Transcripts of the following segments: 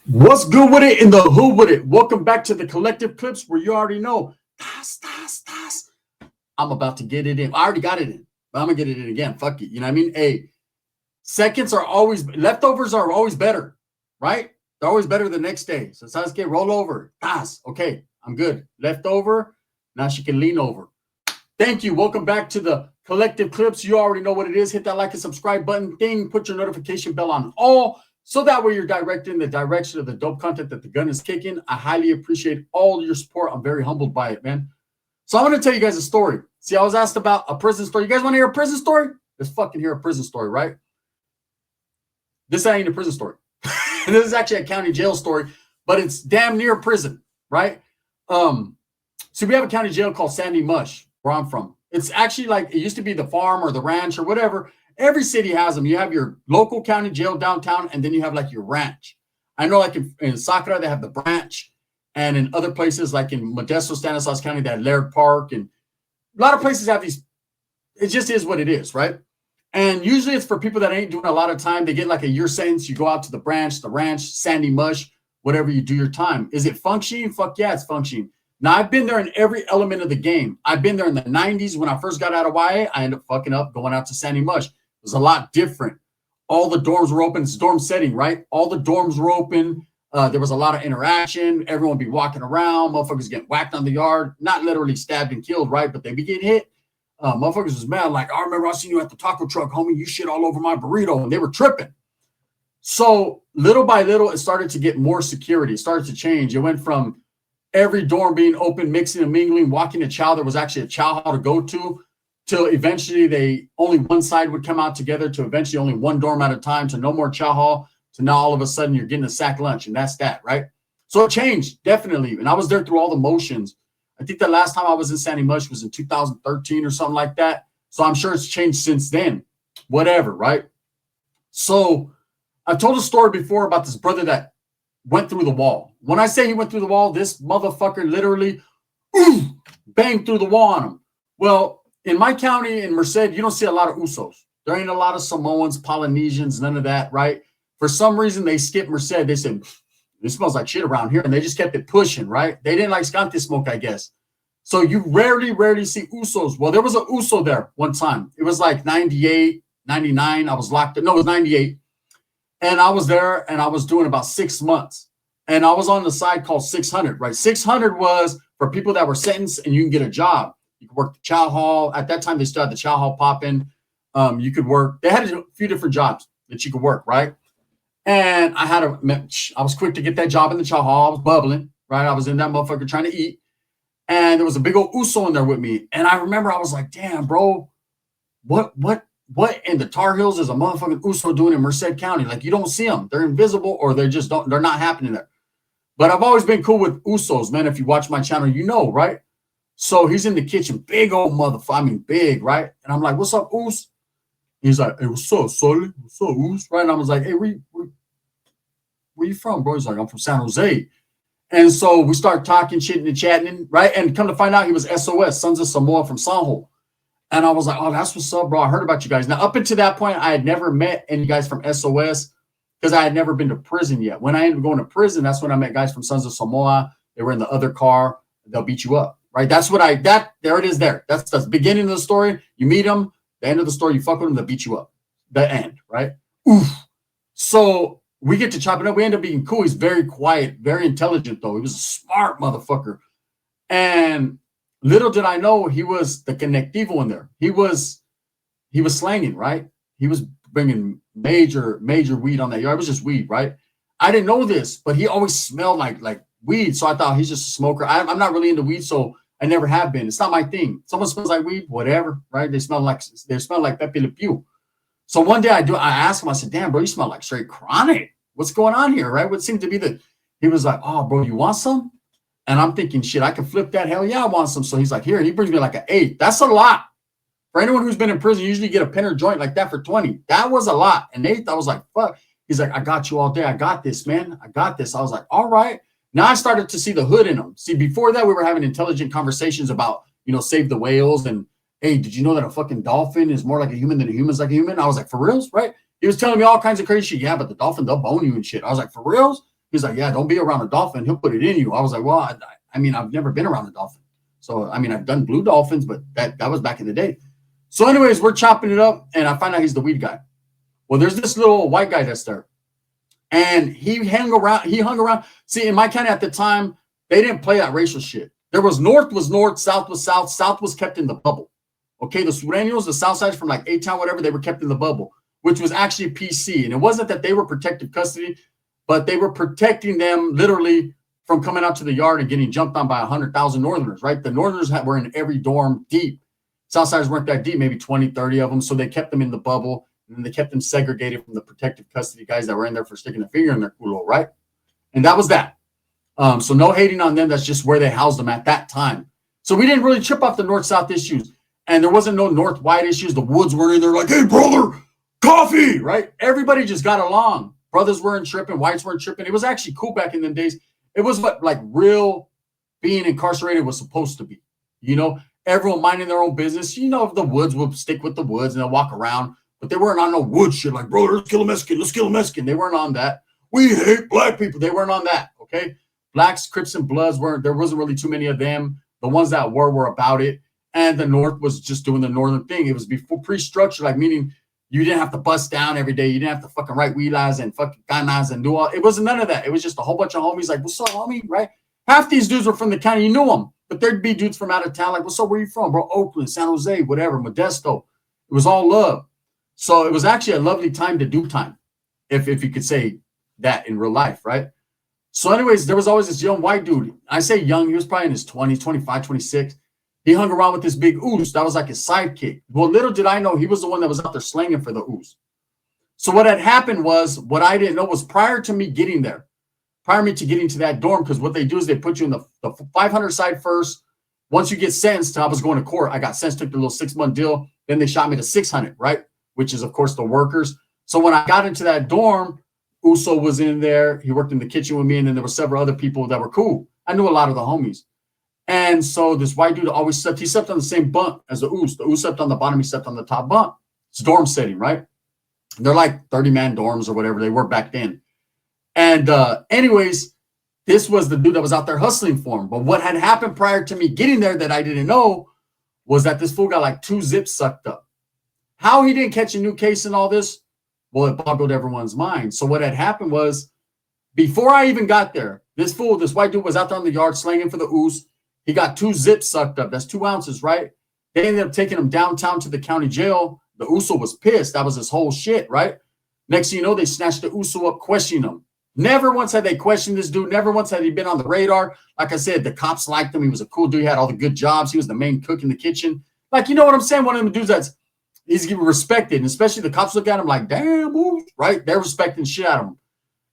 What's good with it in the hood with it? Welcome back to the collective clips where you already know. I'm about to get it in. I already got it in, but I'm gonna get it in again. Fuck it. You know what I mean? Hey, seconds are always leftovers are always better, right? They're always better the next day. So let's get roll over. Okay, I'm good. Leftover. Now she can lean over. Thank you. Welcome back to the collective clips. You already know what it is. Hit that like and subscribe button thing. Put your notification bell on all. So that way you're directed in the direction of the dope content that the gun is kicking. I highly appreciate all your support. I'm very humbled by it, man. So I'm going to tell you guys a story. See, I was asked about a prison story. You guys want to hear a prison story? Let's fucking hear a prison story, right? This ain't a prison story. This is actually a county jail story, but it's damn near prison, right? So we have a county jail called Sandy Mush, where I'm from. It's actually like, it used to be the farm or the ranch or whatever. Every city has them. You have your local county jail downtown, and then you have like your ranch. I know like in Sakura, they have the branch. And in other places, like in Modesto, Stanislaus County, they have Laird Park. And a lot of places have these. It just is what it is, right? And usually it's for people that ain't doing a lot of time. They get like a year sentence. You go out to the branch, Sandy Mush, whatever you do your time. Is it functioning? Fuck yeah, it's functioning. Now, I've been there in every element of the game. I've been there in the 90s when I first got out of YA. I ended up fucking up going out to Sandy Mush. It was a lot different. All the dorms were open. It's a dorm setting, right? All the dorms were open. There was a lot of interaction. Everyone would be walking around. Motherfuckers getting whacked on the yard. Not literally stabbed and killed, right? But they be getting hit. Motherfuckers was mad. Like, I remember I seen you at the taco truck, homie. You shit all over my burrito. And they were tripping. So little by little, it started to get more security. It started to change. It went from every dorm being open, mixing and mingling, walking a chow. There was actually a chow hall to go to, till eventually only one side would come out together, to eventually only one dorm at a time, to no more chow hall, to now all of a sudden you're getting a sack lunch, and that's that, right? So it changed, definitely. And I was there through all the motions. I think the last time I was in Sandy Mush was in 2013 or something like that. So I'm sure it's changed since then. Whatever, right? So I've told a story before about this brother that went through the wall. When I say he went through the wall, this motherfucker literally banged through the wall on him. Well, in my county, in Merced, you don't see a lot of Usos. There ain't a lot of Samoans, Polynesians, none of that, right? For some reason, they skipped Merced. They said, it smells like shit around here. And they just kept it pushing, right? They didn't like skante smoke, I guess. So you rarely see Usos. Well, there was a Uso there one time. It was like 98, 99. I was locked in. No, it was 98. And I was there, and I was doing about 6 months. And I was on the side called 600, right? 600 was for people that were sentenced, and you can get a job. You could work the chow hall. At that time, they still had the chow hall popping. You could work. They had a few different jobs that you could work, right? And I was quick to get that job in the chow hall. I was bubbling, right? I was in that motherfucker trying to eat. And there was a big old Uso in there with me. And I remember I was like, damn, bro, what in the Tar Heels is a motherfucking Uso doing in Merced County? Like, you don't see them. They're invisible, or they're not happening there. But I've always been cool with Usos, man. If you watch my channel, you know, right? So he's in the kitchen, big old motherfucker. I mean, big, right? And I'm like, what's up, Oos? He's like, hey, what's up, Sully? What's up, Oos? Right? And I was like, hey, where you from, bro? He's like, I'm from San Jose. And so we start talking, shit, and chatting, right? And come to find out, he was SOS, Sons of Samoa from Sanho. And I was like, oh, that's what's up, bro. I heard about you guys. Now, up until that point, I had never met any guys from SOS because I had never been to prison yet. When I ended up going to prison, that's when I met guys from Sons of Samoa. They were in the other car. They'll beat you up, right? That's what there it is there. That's the beginning of the story. You meet them. The end of the story, you fuck with them, they'll beat you up. The end, right? Oof. So we get to chop it up. We end up being cool. He's very quiet, very intelligent, though. He was a smart motherfucker. And little did I know he was the connectivo in there. He was slanging, right? He was bringing major weed on that yard. It was just weed, right? I didn't know this, but he always smelled like weed. So I thought he's just a smoker. I'm not really into weed, so I never have been. It's not my thing. Someone smells like weed, whatever, right? They smell like Pepe Le Pew. So one day I asked him, I said, damn, bro, you smell like straight chronic. What's going on here, right? What seemed to be he was like, oh, bro, you want some? And I'm thinking, shit, I can flip that. Hell yeah, I want some. So he's like, here. And he brings me like an 8. That's a lot. For anyone who's been in prison, you usually get a pen or joint like that for 20. That was a lot. And 8, I was like, fuck. He's like, I got you all day. I got this, man. I got this. I was like, all right. Now I started to see the hood in him. See, before that, we were having intelligent conversations about, save the whales. And, hey, did you know that a fucking dolphin is more like a human than a human's like a human? I was like, for reals, right? He was telling me all kinds of crazy shit. Yeah, but the dolphin, they'll bone you and shit. I was like, for reals? He's like, yeah, don't be around a dolphin. He'll put it in you. I was like, well, I mean, I've never been around a dolphin. So, I mean, I've done blue dolphins, but that was back in the day. So anyways, we're chopping it up, and I find out he's the weed guy. Well, there's this little white guy that's there. And he hung around. See, in my county at the time, they didn't play that racial shit. There was north, south was south. South was kept in the bubble. Okay, the Sureños, the south side from like A-Town, whatever, they were kept in the bubble, which was actually PC. And it wasn't that they were protective custody, but they were protecting them literally from coming out to the yard and getting jumped on by 100,000 Northerners, right? The Northerners were in every dorm deep. Southsiders weren't that deep, maybe 20, 30 of them. So they kept them in the bubble, and then they kept them segregated from the protective custody guys that were in there for sticking a finger in their culo, right? And that was that. So no hating on them. That's just where they housed them at that time. So we didn't really trip off the north-south issues. And there wasn't no north-white issues. The Woods weren't in there like, hey, brother, coffee, right? Everybody just got along. Brothers weren't tripping. Whites weren't tripping. It was actually cool back in them days. It was what like real being incarcerated was supposed to be. You know, everyone minding their own business. You know, the Woods will stick with the Woods and they'll walk around. But they weren't on no wood shit like, bro, let's kill a Mexican. Let's kill a Mexican. They weren't on that. We hate black people. They weren't on that, okay? Blacks, Crips, and Bloods there wasn't really too many of them. The ones that were about it. And the North was just doing the Northern thing. It was before pre-structured, like meaning you didn't have to bust down every day. You didn't have to fucking write wheelers and fucking ganas and do all. It wasn't none of that. It was just a whole bunch of homies like, what's up, homie, right? Half these dudes were from the county. You knew them. But there'd be dudes from out of town like, what's up, where you from, bro? Oakland, San Jose, whatever, Modesto. It was all love. So it was actually a lovely time to do time, if you could say that in real life, right? So anyways, there was always this young white dude. I say young, he was probably in his 20s, 25, 26. He hung around with this big oos. That was like his sidekick. Well, little did I know he was the one that was out there slanging for the oos. So what had happened was, what I didn't know was prior to me getting there, prior to me to getting to that dorm, because what they do is they put you in the 500 side first. Once you get sentenced, I was going to court. I got sentenced, took the little 6-month deal. Then they shot me to 600, right? Which is, of course, the workers. So when I got into that dorm, Uso was in there. He worked in the kitchen with me, and then there were several other people that were cool. I knew a lot of the homies. And so this white dude always slept. He slept on the same bunk as the Oos. The Oos slept on the bottom. He slept on the top bunk. It's dorm setting, right? They're like 30-man dorms or whatever they were back then. And anyways, this was the dude that was out there hustling for him. But what had happened prior to me getting there that I didn't know was that this fool got like 2 zips sucked up. How he didn't catch a new case and all this, well, it boggled everyone's mind. So what had happened was, before I even got there, this white dude was out there on the yard slanging for the Oos. He got 2 zips sucked up. That's 2 ounces, right? They ended up taking him downtown to the county jail. The Uso was pissed. That was his whole shit, right? Next thing you know, they snatched the Uso up, questioning him. Never once had they questioned this dude. Never once had he been on the radar. Like I said, the cops liked him. He was a cool dude. He had all the good jobs. He was the main cook in the kitchen. Like, you know what I'm saying? One of them dudes he's getting respected. And especially the cops look at him like, damn, right? They're respecting shit out of him.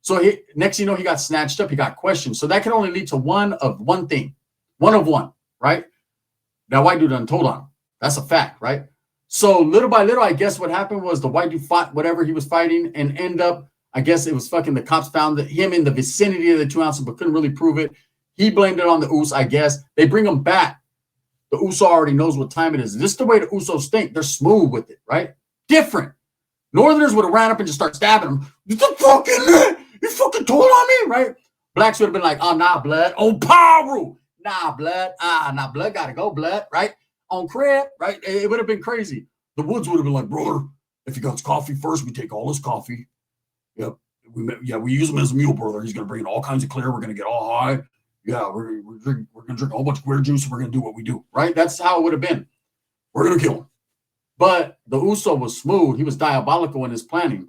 So next thing you know, he got snatched up. He got questioned. So that can only lead to one thing. One of one, right? That white dude done told on him. That's a fact, right? So little by little, I guess what happened was the white dude fought whatever he was fighting and end up, I guess it was fucking the cops found him in the vicinity of the 2 ounces, but couldn't really prove it. He blamed it on the Us, I guess. They bring him back. The Uso already knows what time it is. This is the way the Usos think. They're smooth with it, right? Different. Northerners would have ran up and just start stabbing him. You fucking told on me, right? Blacks would have been like, oh, nah, blood. On Paru. Nah, blood. Nah, blood gotta go, blood, right? On crib, right? It would have been crazy. The Woods would have been like, brother, if he got his coffee first, we take all his coffee. Yep. We use him as a mule, brother. He's gonna bring in all kinds of clear. We're gonna get all high. Yeah, we're gonna drink a whole bunch of queer juice and we're gonna do what we do, right? That's how it would have been. We're gonna kill him. But the Uso was smooth. He was diabolical in his planning.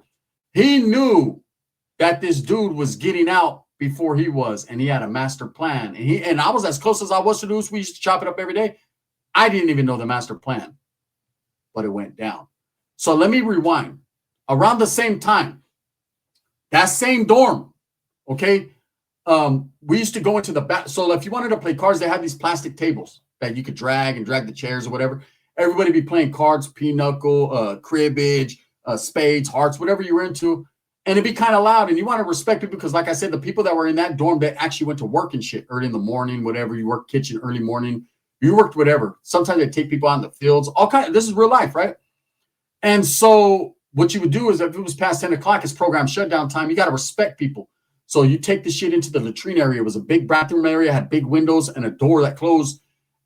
He knew that this dude was getting out before he was, and he had a master plan. And I was as close as I was to the Uso. We used to chop it up every day. I didn't even know the master plan, but it went down. So let me rewind. Around the same time, that same dorm, okay, we used to go into the back. So if you wanted to play cards, they had these plastic tables that you could drag the chairs or whatever. Everybody be playing cards, pinochle, cribbage, spades, hearts, whatever you were into. And it'd be kind of loud. And you want to respect it because, like I said, the people that were in that dorm, they actually went to work and shit early in the morning, whatever. You worked kitchen early morning. You worked whatever. Sometimes they take people out in the fields. All kind of, this is real life, right? And so what you would do is if it was past 10 o'clock, it's program shutdown time. You got to respect people. So you take the shit into the latrine area. It was a big bathroom area, had big windows and a door that closed,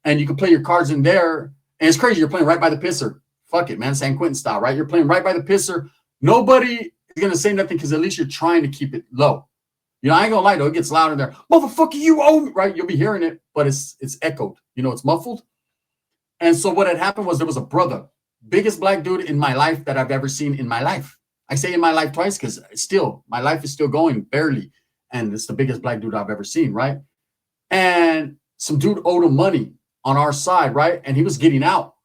and you could play your cards in there. And it's crazy. You're playing right by the pisser. Fuck it, man. San Quentin style, right? You're playing right by the pisser. Nobody is going to say nothing because at least you're trying to keep it low. You know, I ain't going to lie, though. It gets loud in there. Motherfucker, you owe me, right? You'll be hearing it, but it's echoed. You know, it's muffled. And so what had happened was there was a brother, biggest black dude in my life that I've ever seen in my life. I say in my life twice because still, my life is still going barely. And it's the biggest black dude I've ever seen, right? And some dude owed him money on our side, right? And he was getting out.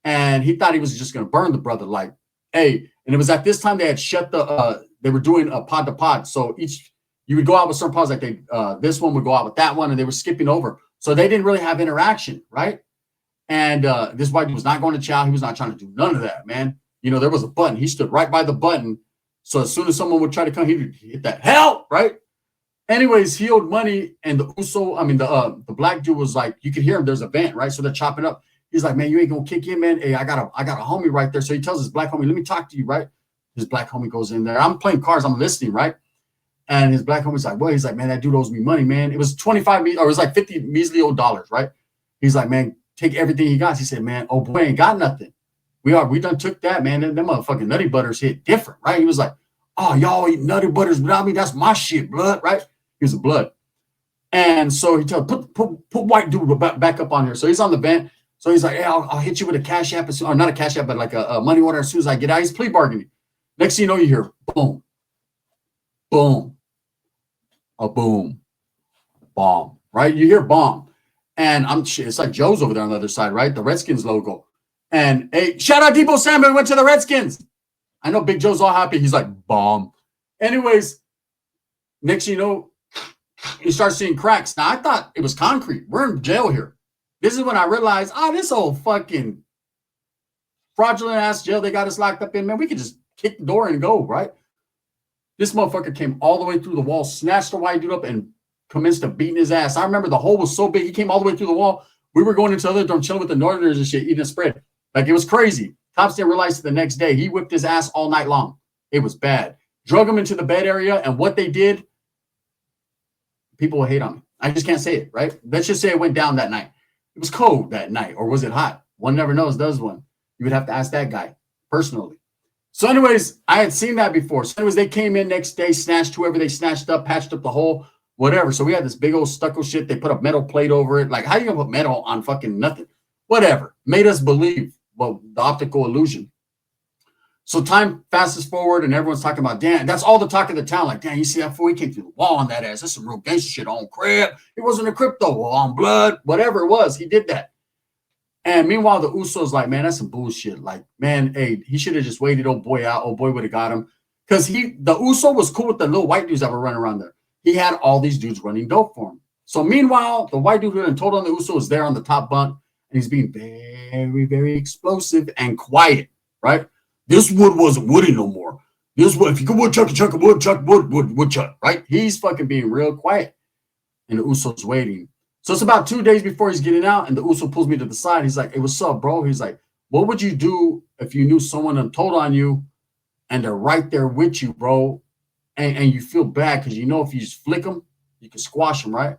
And he thought he was just going to burn the brother. Like, hey, and it was at this time they had shut they were doing a pod to pod. So you would go out with certain pods, like this one would go out with that one, and they were skipping over. So they didn't really have interaction, right? And this white dude was not going to chow. He was not trying to do none of that, man. You know, there was a button. He stood right by the button. So as soon as someone would try to come, he would hit that help, right? Anyways, he owed money, and the black dude was like, you could hear him. There's a vent, right? So they're chopping up. He's like, man, you ain't gonna kick in, man. Hey, I got a homie right there. So he tells his black homie, let me talk to you, right? His black homie goes in there. I'm playing cards. I'm listening, right? And his black homie's like, well, he's like, man, that dude owes me money, man. It was 25 or it was like 50 measly old dollars, right? He's like, man, take everything he got. He said, man, oh boy, ain't got nothing. We done took that, man. Them motherfucking nutty butters hit different, right? He was like, oh, y'all eat nutty butters without me. That's my shit, blood, right? He was a blood. And so he told, put white dude back up on here. So he's on the vent. So he's like, hey, I'll hit you with a cash app, or not a cash app, but like a money order as soon as I get out. He's plea bargaining. Next thing you know, you hear boom, boom, a boom, bomb, right? You hear bomb. And it's like Joe's over there on the other side, right? The Redskins logo. And hey, shout out Debo Samuel, went to the Redskins. I know Big Joe's all happy. He's like, bomb. Anyways, next thing you know, you start seeing cracks. Now, I thought it was concrete. We're in jail here. This is when I realized, this old fucking fraudulent ass jail they got us locked up in, man, we could just kick the door and go, right? This motherfucker came all the way through the wall, snatched the white dude up, and commenced to beating his ass. I remember the hole was so big, he came all the way through the wall. We were going into the other dorm, chilling with the Northerners and shit, eating a spread. Like, it was crazy. Cops didn't realize it the next day. He whipped his ass all night long. It was bad. Drug him into the bed area, and what they did, people will hate on me. I just can't say it, right? Let's just say it went down that night. It was cold that night, or was it hot? One never knows, does one? You would have to ask that guy personally. So anyways, I had seen that before. So anyways, they came in next day, snatched whoever they snatched up, patched up the hole, whatever. So we had this big old stucco shit. They put a metal plate over it. Like, how you gonna put metal on fucking nothing? Whatever. Made us believe, well, the optical illusion. So time passes forward and everyone's talking about, damn, that's all the talk of the town. Like, damn, you see that fool? He came through the wall on that ass. That's some real gangster shit on crib. It wasn't a crypto wall on blood, whatever it was. He did that. And meanwhile, the Usos like, man, that's some bullshit. Like, man, hey, he should have just waited old boy out. Old boy would have got him. Because the Uso was cool with the little white dudes that were running around there. He had all these dudes running dope for him. So meanwhile, the white dude who had told on the Uso is there on the top bunk. And he's being very, very explosive and quiet, right? This wood wasn't woody no more. This wood, if you could woodchuck, chuck a woodchuck, woodchuck, right? He's fucking being real quiet. And the Uso's waiting. So it's about 2 days before he's getting out, and the Uso pulls me to the side. He's like, hey, what's up, bro? He's like, what would you do if you knew someone told on you and they're right there with you, bro? And you feel bad because you know if you just flick them, you can squash them, right?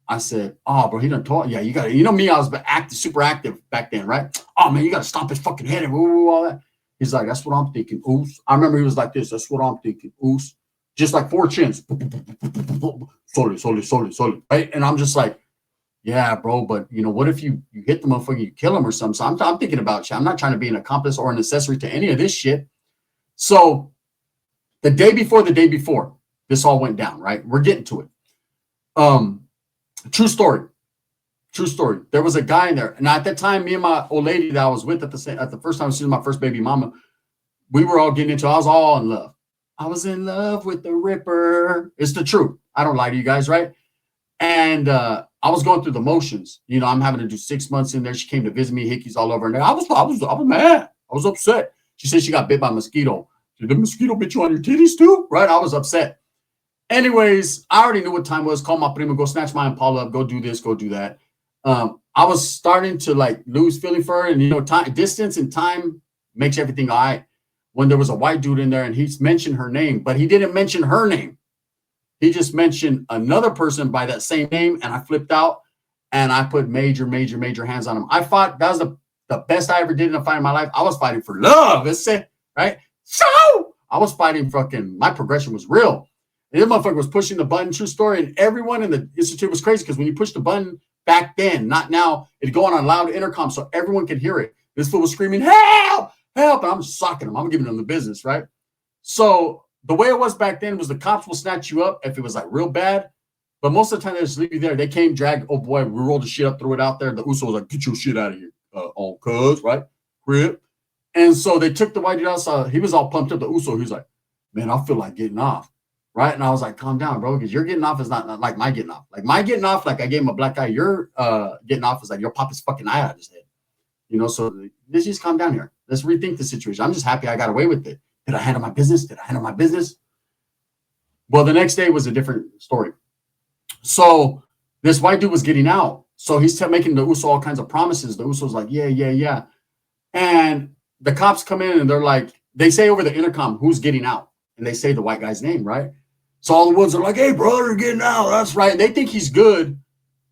I said, oh, bro, he done told. Yeah, you got to, you know me, I was super active back then, right? Oh, man, you got to stomp his fucking head and all that. He's like, that's what I'm thinking, oos. I remember he was like this. That's what I'm thinking, oos. Just like 4 chins. Solid, right? And I'm just like, yeah, bro, but, you know, what if you hit the motherfucker, you kill him or something? So I'm thinking about you. I'm not trying to be an accomplice or an accessory to any of this shit. So the day before, this all went down, right? We're getting to it. True story. There was a guy in there. Now, at that time, me and my old lady that I was with at the first time, she was my first baby mama, we were all getting into it. I was all in love. I was in love with the Ripper. It's the truth. I don't lie to you guys, right? And I was going through the motions. You know, I'm having to do 6 months in there. She came to visit me, hickeys all over. And I was mad. I was upset. She said she got bit by a mosquito. Did the mosquito bit you on your titties too? Right? I was upset. Anyways, I already knew what time it was. Call my primo, go snatch my Impala up, go do this, go do that. I was starting to like lose feeling for her. And, you know, distance and time makes everything all right. When there was a white dude in there and he mentioned her name, but he didn't mention her name. He just mentioned another person by that same name, and I flipped out, and I put major hands on him. I fought. That was the best I ever did in a fight in my life. I was fighting for love. It's it, right? So I was fighting fucking, my progression was real. And this motherfucker was pushing the button, true story. And everyone in the institute was crazy because when you push the button back then, not now, it'd go on a loud intercom so everyone could hear it. This fool was screaming, help, help. And I'm just socking him. I'm giving him the business, right? So the way it was back then was the cops will snatch you up if it was like real bad. But most of the time they just leave you there. They came, dragged, oh boy, we rolled the shit up, threw it out there. The Uso was like, get your shit out of here. On cuz, right? Crib. And so they took the white dude outside. He was all pumped up. The Uso, he was like, man, I feel like getting off. Right. And I was like, calm down, bro, because your getting off is not like my getting off. Like my getting off, like I gave him a black eye. Your getting off is like your pop his fucking eye out of his head. You know, so let's just calm down here. Let's rethink the situation. I'm just happy I got away with it. Did I handle my business? Did I handle my business? Well, the next day was a different story. So this white dude was getting out. So he's making the Uso all kinds of promises. The Uso's like, yeah. And the cops come in and they're like, they say over the intercom, who's getting out? And they say the white guy's name, right? So all the ones are like, hey, brother, you're getting out. That's right. And they think he's good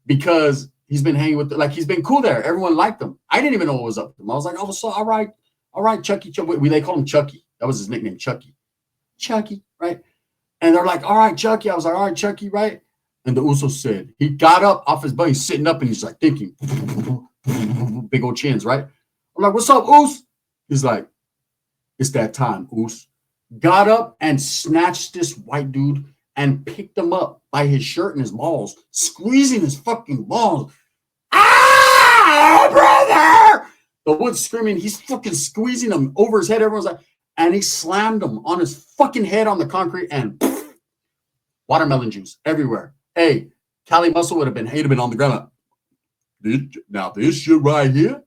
because he's been hanging with, he's been cool there. Everyone liked him. I didn't even know what was up with him. I was like, oh, so all right, Chucky. They call him Chucky. That was his nickname, Chucky, right? And they're like, all right, Chucky. I was like, all right, Chucky, right? And the Uso said, he got up off his butt, he's sitting up, and he's like thinking, big old chins, right? I'm like, what's up, Us? He's like, it's that time, Us. Got up and snatched this white dude and picked him up by his shirt and his balls, squeezing his fucking balls. Ah, brother! The wood's screaming, he's fucking squeezing him over his head. Everyone's like, and he slammed him on his fucking head on the concrete and watermelon juice everywhere. Hey, Cali Muscle would have been on the ground. Now this shit right here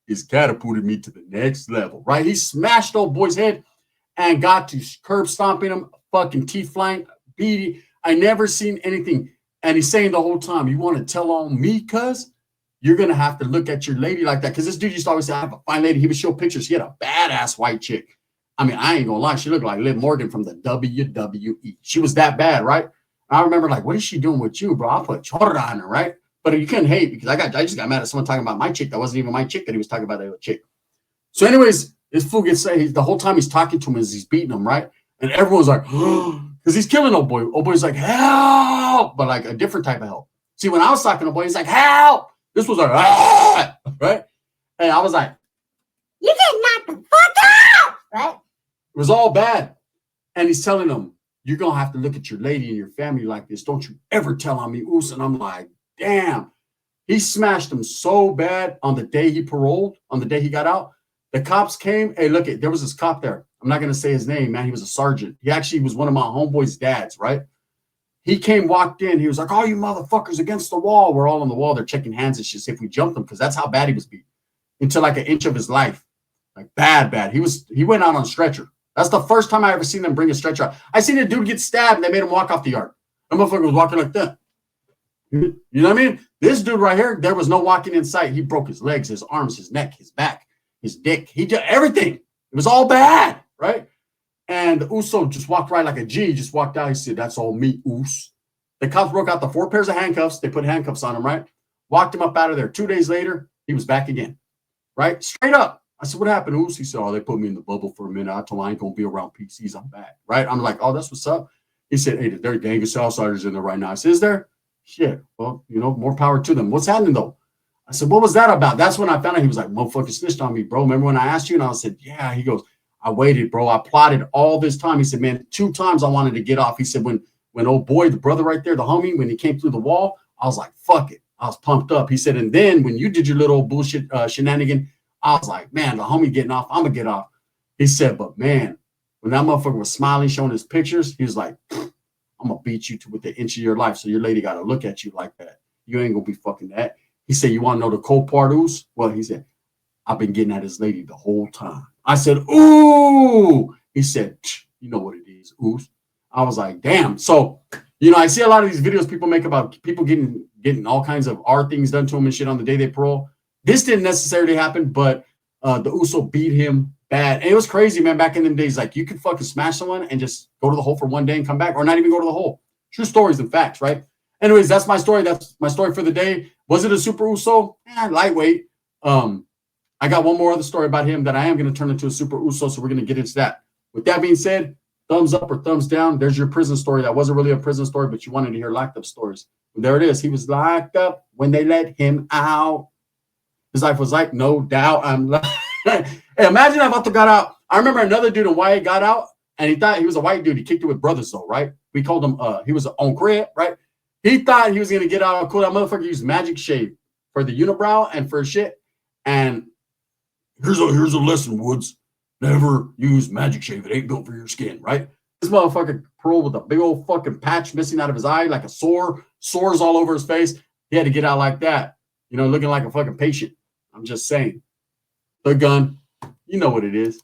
is catapulted me to the next level, right? He smashed old boy's head and got to curb stomping him, fucking teeth flying, beating. I never seen anything. And he's saying the whole time, you want to tell on me, cuz? You're going to have to look at your lady like that. Because this dude used to always say, I have a fine lady. He would show pictures. He had a badass white chick. I mean, I ain't going to lie. She looked like Liv Morgan from the WWE. She was that bad, right? I remember like, what is she doing with you, bro? I'll put chorra on her, right? But you couldn't hate because I just got mad at someone talking about my chick. That wasn't even my chick that he was talking about that chick. So anyways, this fool gets the whole time he's talking to him as he's beating him, right? And everyone's like, because he's killing old boy. Old boy's like, help, but like a different type of help. See, when I was talking to old boy, he's like, help. This was like, right? And I was like, you get knocked the fuck out, right? It was all bad. And he's telling them, you're going to have to look at your lady and your family like this. Don't you ever tell on me, Oos. And I'm like, damn. He smashed him so bad on the day he paroled, on the day he got out. The cops came. Hey, look, there was this cop there. I'm not going to say his name, man. He was a sergeant. He actually was one of my homeboys' dads, right? He came, walked in. He was like, oh, you motherfuckers against the wall. We're all on the wall. They're checking hands and shit. See if we jumped him because that's how bad he was beat. Into like an inch of his life. Like bad. He went out on stretcher. That's the first time I ever seen them bring a stretcher out. I seen a dude get stabbed and they made him walk off the yard. That motherfucker was walking like that. You know what I mean? This dude right here, there was no walking in sight. He broke his legs, his arms, his neck, his back, his dick. He did everything. It was all bad, right? And the Uso just walked right like a G, just walked out. He said, that's all me, Us. The cops broke out the 4 pairs of handcuffs. They put handcuffs on him, right? Walked him up out of there. 2 days later, he was back again, right? Straight up. I said, what happened, Us? He said, oh, they put me in the bubble for a minute. I told him I ain't going to be around PCs. I'm back, right? I'm like, oh, that's what's up. He said, hey, there's a gang of Southsiders in there right now. I said, is there? Shit. Well, more power to them. What's happening, though? I said, what was that about? That's when I found out he was like, motherfucker snitched on me, bro. Remember when I asked you? And I said, yeah. He goes, I waited, bro. I plotted all this time. He said, man, 2 times I wanted to get off. He said, when old boy, the brother right there, the homie, when he came through the wall, I was like, fuck it. I was pumped up. He said, and then when you did your little bullshit shenanigan, I was like, man, the homie getting off. I'm going to get off. He said, but man, when that motherfucker was smiling, showing his pictures, he was like, I'm going to beat you to within an inch of your life. So your lady got to look at you like that. You ain't going to be fucking that. He said, you want to know the cold part, Oos? Well, he said, I've been getting at his lady the whole time. I said, ooh. He said, you know what it is, Oos. I was like, damn. So, I see a lot of these videos people make about people getting all kinds of R things done to them and shit on the day they parole. This didn't necessarily happen, but the Uso beat him bad. And it was crazy, man, back in them days. Like, you could fucking smash someone and just go to the hole for 1 day and come back, or not even go to the hole. True stories and facts, right? Anyways, that's my story. That's my story for the day. Was it a super Uso? Lightweight. I got one more other story about him that I am going to turn into a super Uso, so we're going to get into that. With that being said, thumbs up or thumbs down. There's your prison story. That wasn't really a prison story, but you wanted to hear locked up stories. And there it is. He was locked up when they let him out. His life was like, no doubt. Hey, imagine if Vato got out. I remember another dude in YA got out, and he thought he was a white dude. He kicked it with brothers, though, right? We called him, he was an Oncre, right? He thought he was going to get out cool. That motherfucker used magic shave for the unibrow and for shit. And here's a lesson, Woods. Never use magic shave. It ain't built for your skin, right? This motherfucker Parole with a big old fucking patch missing out of his eye, like a sores all over his face. He had to get out like that, looking like a fucking patient. I'm just saying. The gun, you know what it is.